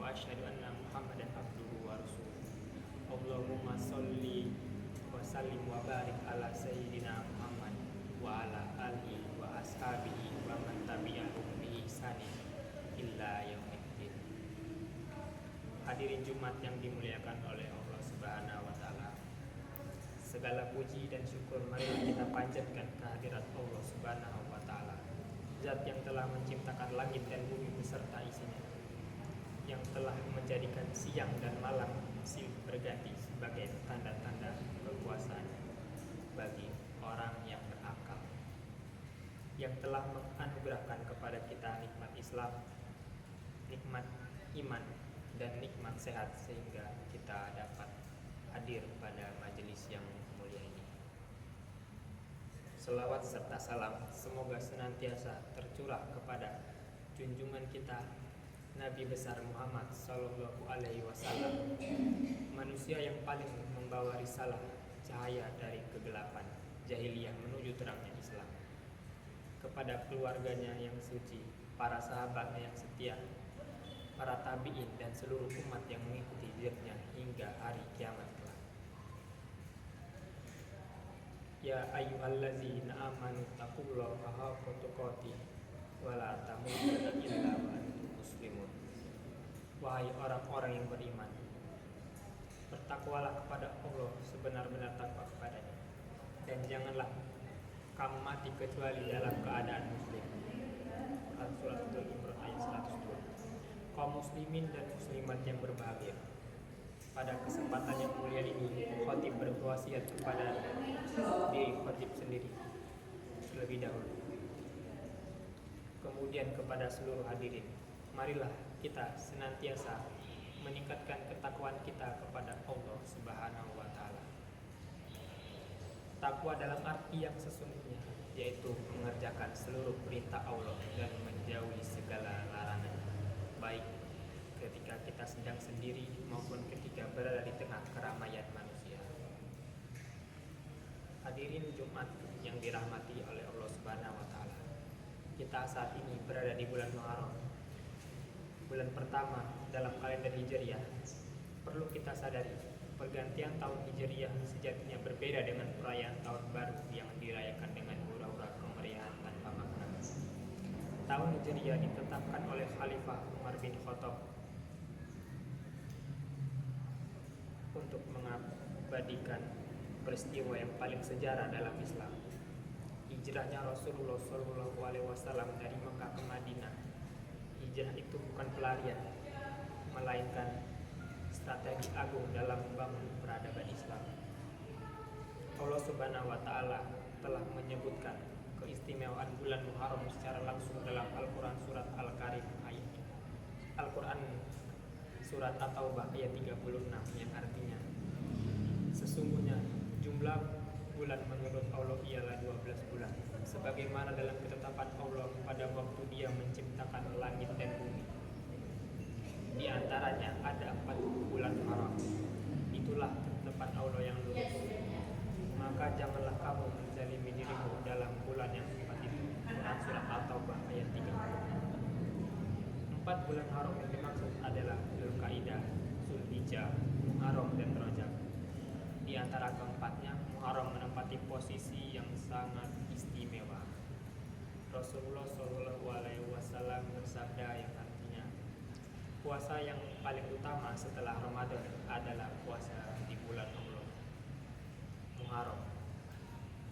asyhadu anna Muhammadan abduhu wa rasuluh. Allahumma sholli wa sallim wa barik ala sayyidina Muhammad wa ala alihi wa ashabihi wa man tabi'ahum bi ihsanin illa yaumiddin. Hadirin Jumat yang dimuliakan oleh Allah Subhanahu wa taala. Segala puji dan syukur marilah kita panjatkan kehadirat Allah Subhanahu wa taala. Zat yang telah menciptakan langit dan bumi beserta isinya, yang telah menjadikan siang dan malam silih berganti sebagai tanda-tanda kekuasaan bagi orang yang berakal, yang telah menganugerahkan kepada kita nikmat Islam, nikmat iman, dan nikmat sehat sehingga kita dapat hadir pada majelis yang mulia ini. Selawat serta salam semoga senantiasa tercurah kepada junjungan kita Nabi besar Muhammad Sallallahu Alaihi Wasallam, manusia yang paling membawa risalah cahaya dari kegelapan jahiliyah menuju terangnya Islam, kepada keluarganya yang suci, para sahabatnya yang setia, para tabi'in dan seluruh umat yang mengikuti jejaknya hingga hari kiamat kelak. Ya ayyuhallazina amanu taqullaha haqqa tuqatih wa la tamutunna illa wa antum muslimun. Wahai orang-orang yang beriman, bertakwalah kepada Allah sebenar-benar takwa kepadanya, dan janganlah kamu mati kecuali dalam keadaan muslim. Surat Al-Imran ayat 102. Kaum muslimin dan muslimat yang berbahagia, pada kesempatan yang mulia ini khatib berwasiat kepada diri khatib sendiri terlebih dahulu, kemudian kepada seluruh hadirin. Marilah kita senantiasa meningkatkan ketakwaan kita kepada Allah Subhanahu wa taala. Takwa dalam arti yang sesungguhnya, yaitu mengerjakan seluruh perintah Allah dan menjauhi segala larangan, baik ketika kita sedang sendiri maupun ketika berada di tengah keramaian manusia. Hadirin Jumat yang dirahmati oleh Allah Subhanahu wa taala. Kita saat ini berada di bulan Muharram, bulan pertama dalam kalender Hijriah. Perlu kita sadari, pergantian tahun Hijriah sejatinya berbeda dengan perayaan tahun baru yang dirayakan dengan hura-hura kemeriahan tanpa makna. Tahun Hijriah ditetapkan oleh Khalifah Umar bin Khattab untuk mengabadikan peristiwa yang paling sejarah dalam Islam, hijrahnya Rasulullah SAW dari Mekah ke Madinah. Hijrah itu bukan pelarian, melainkan strategi agung dalam membangun peradaban Islam. Allah Subhanahu wa taala telah menyebutkan keistimewaan bulan Muharram secara langsung dalam Al-Quran surat Al-Karim Al-Quran surat At-Taubah ayat 36, yang artinya, sesungguhnya jumlah bulan menurut Allah ialah 12 bulan, sebagaimana dalam ketetapan Allah pada waktu Dia menciptakan langit dan bumi. Di antaranya ada 4 bulan haram. Itulah ketetapan Allah yang lurus. Maka janganlah kamu menzalimi dirimu dalam bulan yang 4 itu. Quran surat At-Taubah ayat 30. 4 bulan haram yang dimaksud adalah Dzulqa'dah, Dzulhijjah, Muharram, dan Rajab. Di antara keempatnya, Muharram menempati posisi yang sangat istimewa. Rasulullah SAW bersabda yang artinya, puasa yang paling utama setelah Ramadan adalah puasa di bulan Allah, Muharram.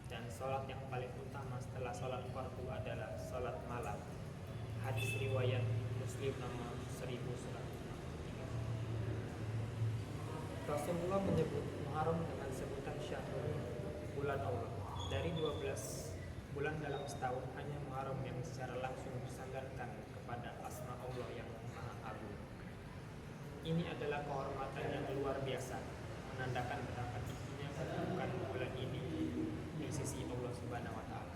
Dan sholat yang paling utama setelah sholat fardu adalah sholat malam. Hadis riwayat Muslim nomor 1103. Rasulullah menyebut Muharram dengan sebutan syahrul, bulan Allah. Dari 12 bulan dalam setahun, hanya Muharram yang secara langsung disandarkan kepada asma Allah yang Maha Agung. Ini adalah kehormatan yang luar biasa, menandakan betapa tingginya kedudukan bulan ini di sisi Allah Subhanahu wa taala.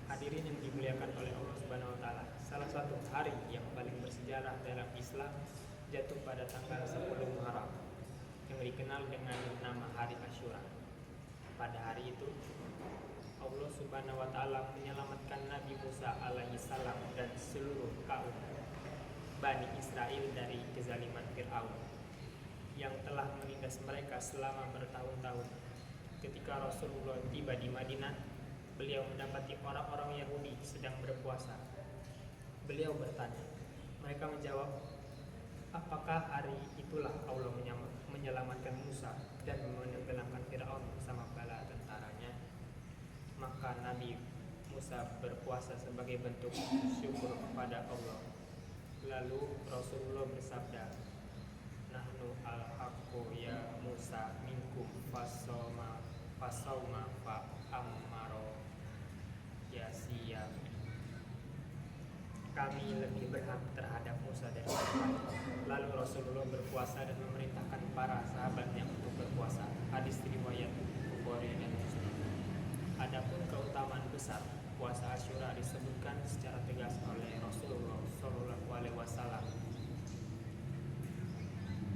Hadirin yang dimuliakan oleh Allah Subhanahu wa taala, salah satu hari yang paling bersejarah dalam Islam jatuh pada tanggal 10 Muharram yang dikenal dengan nama Hari Asyura. Pada hari itu, Allah Subhanahu wa taala menyelamatkan Nabi Musa alaihi salam dan seluruh kaum Bani Israel dari kezaliman Fir'aun yang telah menindas mereka selama bertahun-tahun. Ketika Rasulullah tiba di Madinah, beliau mendapati orang-orang Yahudi sedang berpuasa. Beliau bertanya. Mereka menjawab, apakah hari itulah Allah menyelamatkan Musa dan menenggelamkan Fir'aun bersama bala tentaranya? Maka Nabi Musa berpuasa sebagai bentuk syukur kepada Allah. Lalu Rasulullah bersabda, Nahnu al-haqqu ya Musa minkum fasawma fa ammaro ya siyam. Kami lebih berhak terhadap Musa daripada kamu. Lalu Rasulullah berpuasa dan memerintahkan para sahabatnya untuk berpuasa. Hadis riwayat Bukhari dan Muslim. Adapun keutamaan besar puasa Asyura disebutkan secara tegas oleh Rasulullah Shallallahu Alaihi Wasallam.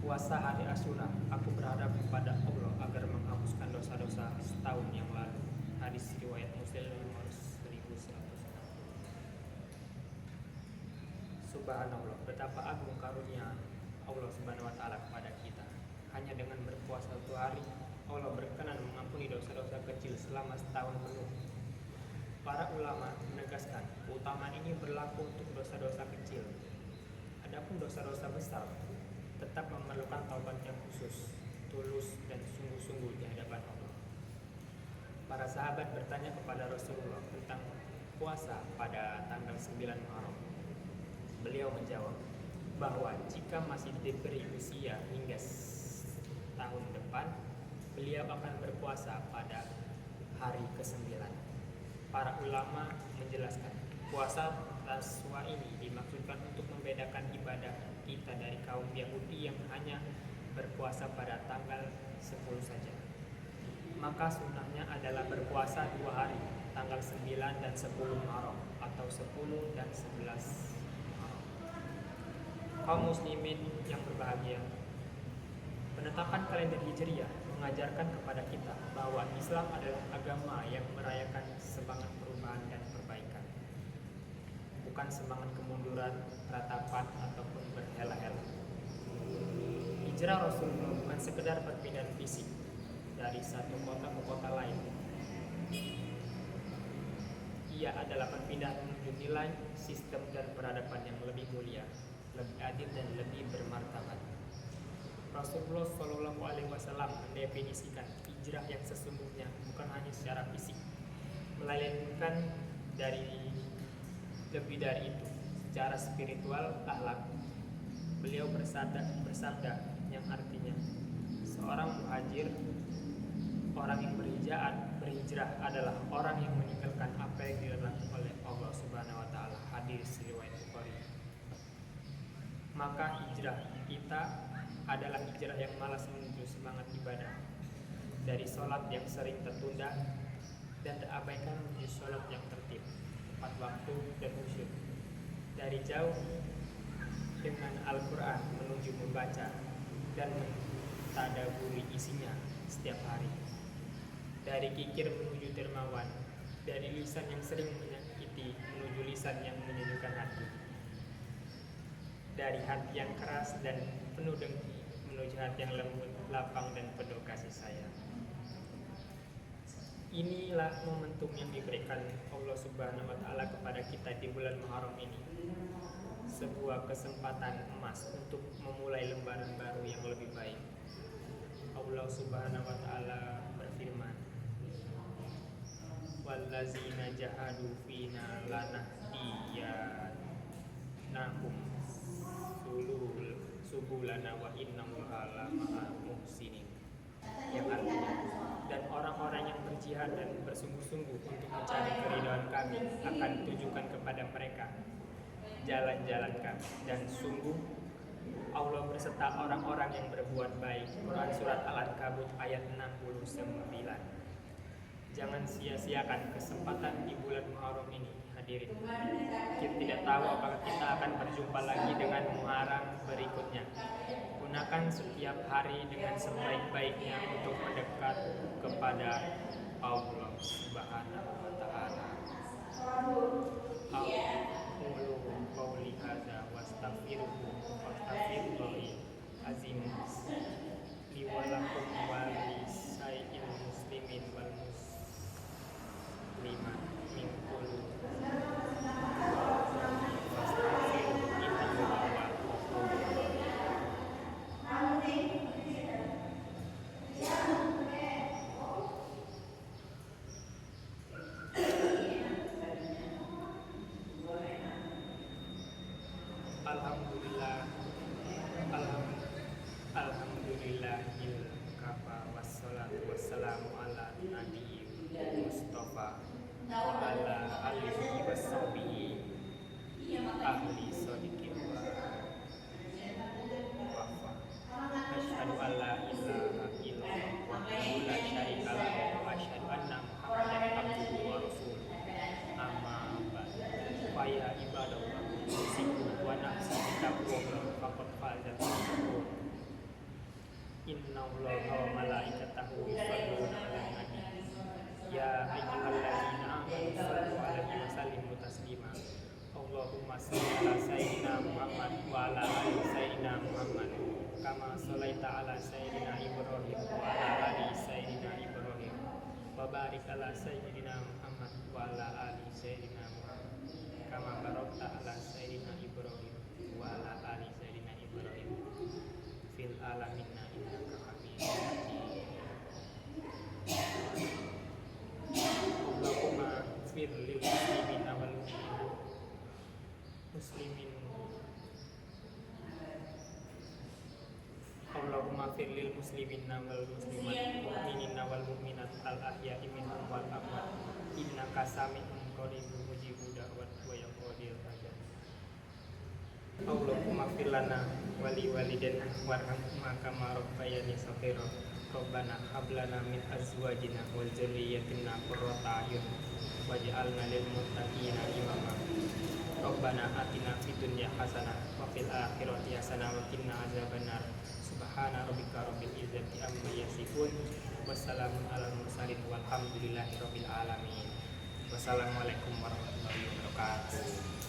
Puasa hari Asyura, aku berharap kepada Allah agar menghapuskan dosa-dosa setahun yang lalu. Hadis riwayat Muslim nomor 1160. Subhanallah, betapa agung karunia Allah Subhanahu Wa Taala kepada kita. Hanya dengan berpuasa satu hari, Allah berkenan mengampuni dosa-dosa kecil selama setahun penuh. Para ulama menegaskan keutamaan ini berlaku untuk dosa-dosa kecil. Adapun dosa-dosa besar tetap memerlukan taubat yang khusus, tulus dan sungguh-sungguh di hadapan Allah. Para sahabat bertanya kepada Rasulullah tentang puasa pada tanggal 9 Muharram. Beliau menjawab bahwa jika masih diberi usia hingga tahun depan, beliau akan berpuasa pada hari ke-9. Para ulama menjelaskan puasa Taswa ini dimaksudkan untuk membedakan ibadah kita dari kaum Yahudi yang hanya berpuasa pada tanggal 10 saja. Maka sunnahnya adalah berpuasa 2 hari, tanggal 9 dan 10 Muharram atau 10 dan 11 Muharram. Kaum muslimin yang berbahagia, penetapan kalender Hijriah mengajarkan kepada kita bahwa Islam adalah agama yang merayakan semangat perubahan dan perbaikan, bukan semangat kemunduran, ratapan, ataupun berhela-hela. Hijrah Rasulullah bukan sekedar perpindahan fisik dari satu kota ke kota lain. Ia adalah perpindahan menuju nilai, sistem, dan peradaban yang lebih mulia, lebih adil, dan lebih bermartabat. Rasulullah Shallallahu Alaihi Wasallam mendefinisikan hijrah yang sesungguhnya bukan hanya secara fisik, melainkan lebih dari itu, secara spiritual, akhlak. Beliau bersabda yang artinya, seorang muhajir, orang yang berhijrah adalah orang yang meninggalkan apa yang dilarang oleh Allah Subhanahu Wa Taala. Hadis riwayat Bukhari. Maka hijrah kita adalah hijrah yang malas menuju semangat ibadah, dari sholat yang sering tertunda dan terabaikan menuju sholat yang tertib, tepat waktu dan khusyuk, dari jauh dengan Al-Quran menuju membaca dan mentadaburi isinya setiap hari, dari kikir menuju dermawan, dari lisan yang sering menyakiti menuju lisan yang menyejukkan hati, dari hati yang keras dan penuh dengki menuju hati yang lembut, lapang, dan penuh kasih sayang. Inilah momentum yang diberikan Allah Subhanahu Wa Taala kepada kita di bulan Muharram ini, sebuah kesempatan emas untuk memulai lembaran baru yang lebih baik. Allah Subhanahu Wa Taala berfirman, wallazina jahadu fina lanahdiyannahum subulana wa innallaha lama'al muhsinin, yang artinya, dan orang-orang yang berjihad dan bersungguh-sungguh untuk mencari keridhaan kami akan tunjukkan kepada mereka jalan-jalan kami, dan sungguh Allah berserta orang-orang yang berbuat baik. Quran Surat Al-Ankabut ayat 69. Jangan sia-siakan kesempatan di bulan Muharram ini, hadirin. Kita tidak tahu apakah kita akan berjumpa lagi dengan Muharram berikutnya. Gunakan setiap hari dengan sebaik-baiknya untuk mendekat kepada Allah Subhanahu Wa Taala. aqulu qawli hadza wastaghfirullahi azim li wa lakum wa lisa'il muslimin wal muslimat min kulli wastaghfiruhu innahu huwal ghafurur rahim. Alhamdulillahil kafa wassalatu wassalamu ala nabiyyi Mustafa wa ala alihi washabihi ahli shodiqin wa wafa. Asyhadu an la ilaha illallah wahdahu la syarika lahu wa asyhadu anna Muhammadan abduhu wa rasuluh. Amma ba'd. Fa ya ibadallah, usikum wa nafsi bitaqwallah faqad fazal muttaqun. Innallaha wa malaikatahu yusholluna 'alan nabi ya ayyuhalladzina amanu shallu 'alaihi wa sallimu taslima. Allahumma shalli 'ala sayyidina Muhammad wa 'ala ali sayyidina Muhammad kama shallaita 'ala sayyidina Ibrahim wa 'ala ali sayyidina Ibrahim wa barik 'ala sayyidina Muhammad wa 'ala ali sayyidina Muhammad kama barakta 'ala sayyidina Ibrahim wa 'ala ali sayyidina Ibrahim fil alamin innaka hamidum majid. Allahumma fir lil muslimin wal muslimin Allahumma fir lil muslimin wal muslimat mu'minin wal mu'minat al ahya'i minhum wal amwat innaka sami'un qaribun mujibud da'wat wa ya qadir hajat. Allahumma fir lana wali walidina warhamhuma kama rabbayani shaghira. Rabbana hab lana min azwajina wal dzurriyyatina qurrata a'yun waj'alna lil muttaqina imama. Rabbana atina fid dunya hasanah wa fil akhirati hasanah wa qina adzabannar. Subhana rabbika rabbil izzati amma yasifun wassalamun alal mursalin walhamdulillahi rabbil alamin. Wassalamualaikum warahmatullahi wabarakatuh.